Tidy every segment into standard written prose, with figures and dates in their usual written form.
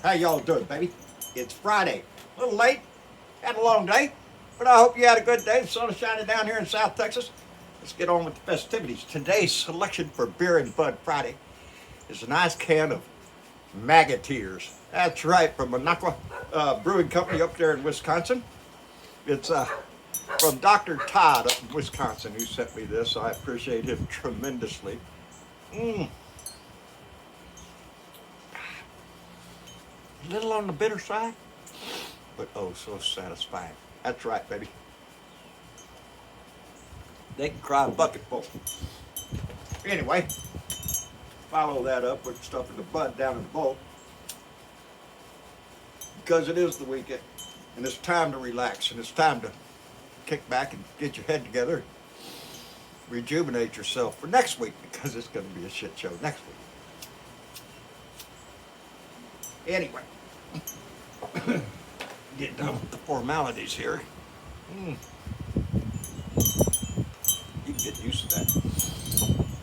How y'all doing, baby? It's Friday. A little late. Had a long day. But I hope you had a good day. The sun is shining down here in South Texas. Let's get on with the festivities. Today's selection for Beer and Bud Friday is a nice can of Magateers. That's right, from Minocqua Brewing Company up there in Wisconsin. It's from Dr. Todd up in Wisconsin who sent me this. I appreciate him tremendously. A little on the bitter side, but oh, so satisfying. That's right, baby. They can cry a bucket full. Anyway, follow that up with stuffing the bud down in the bowl, because it is the weekend, and it's time to relax, and it's time to kick back and get your head together, rejuvenate yourself for next week, because it's going to be a shit show next week. Anyway, get done with the formalities here. You can get used to that.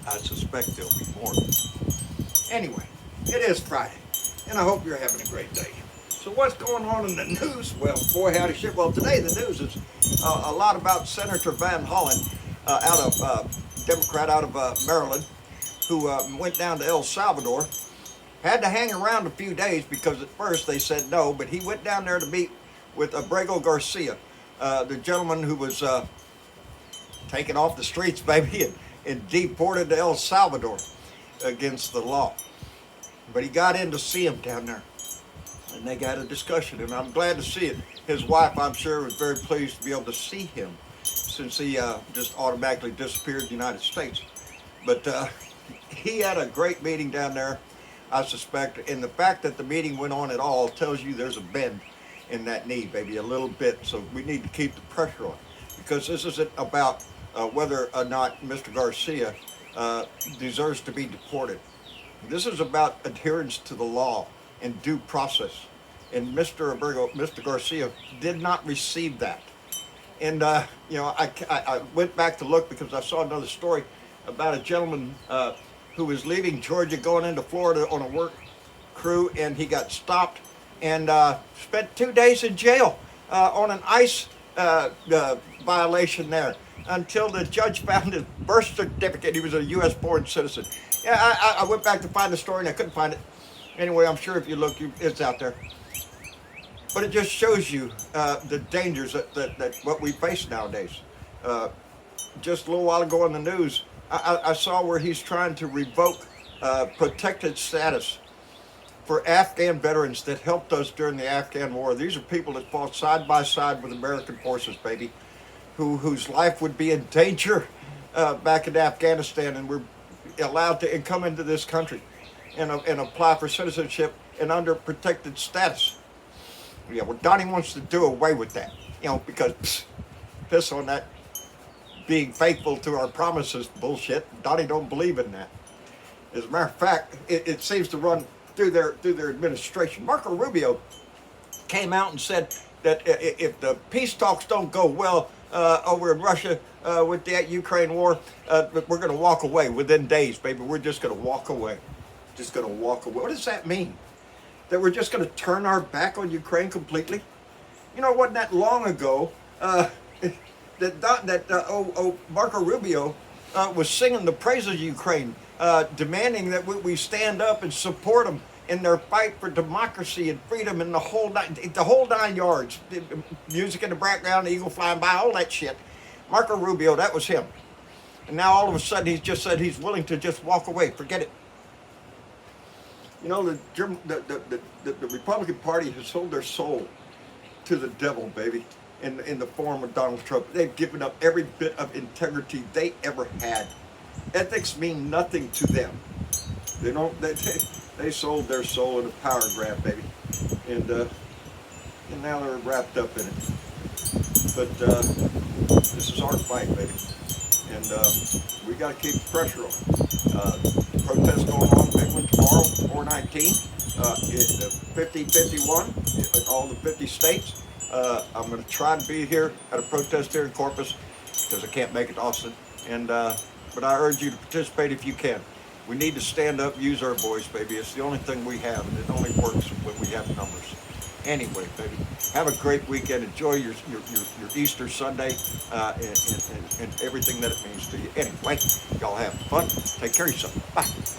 I suspect there'll be more. Anyway, it is Friday, and I hope you're having a great day. So what's going on in the news? Well, boy, howdy shit. Well, today the news is a lot about Senator Van Hollen, Democrat out of Maryland, who went down to El Salvador. Had to hang around a few days because at first they said no, but he went down there to meet with Abrego Garcia, the gentleman who was taken off the streets, baby, and deported to El Salvador against the law. But he got in to see him down there, and they got a discussion, and I'm glad to see it. His wife, I'm sure, was very pleased to be able to see him since he just automatically disappeared in the United States. But he had a great meeting down there, I suspect, and the fact that the meeting went on at all tells you there's a bend in that knee, baby, a little bit. So we need to keep the pressure on, because this isn't about whether or not Mr. Garcia deserves to be deported. This is about adherence to the law and due process. And Mr. Garcia did not receive that. And I went back to look because I saw another story about a gentleman who was leaving Georgia going into Florida on a work crew, and he got stopped and spent 2 days in jail on an ICE violation there until the judge found his birth certificate. He was a U.S. born citizen. Yeah, I went back to find the story and I couldn't find it. Anyway, I'm sure if you look, it's out there. But it just shows you the dangers that what we face nowadays. Just a little while ago in the news, I saw where he's trying to revoke protected status for Afghan veterans that helped us during the Afghan war. These are people that fought side by side with American forces, baby, whose life would be in danger back in Afghanistan, and were allowed to come into this country and apply for citizenship and under protected status. Yeah, well, Donnie wants to do away with that, because piss on that being faithful to our promises bullshit. Donnie don't believe in that. As a matter of fact, it seems to run through their administration. Marco Rubio came out and said that if the peace talks don't go well over in Russia with that Ukraine war, we're going to walk away within days, baby. We're just going to walk away. Just going to walk away. What does that mean? That we're just going to turn our back on Ukraine completely? You know, it wasn't that long ago that Marco Rubio was singing the praises of Ukraine, demanding that we stand up and support them in their fight for democracy and freedom and the whole nine yards. Music in the background, the eagle flying by, all that shit. Marco Rubio, that was him. And now all of a sudden he's just said he's willing to just walk away. Forget it. You know, the Republican Party has sold their soul to the devil, baby, in the form of Donald Trump. They've given up every bit of integrity they ever had. Ethics mean nothing to them. They don't. They sold their soul in a power grab, baby, and now they're wrapped up in it. But this is our fight, baby, and we got to keep the pressure on. Protests going on in Big One tomorrow, 419, 50-51, in all the 50 states. I'm going to try to be here at a protest here in Corpus because I can't make it to Austin. But I urge you to participate if you can. We need to stand up, use our voice, baby. It's the only thing we have, and it only works when we have Anyway, baby, have a great weekend. Enjoy your Easter Sunday and everything that it means to you. Anyway, y'all have fun. Take care of yourself. Bye.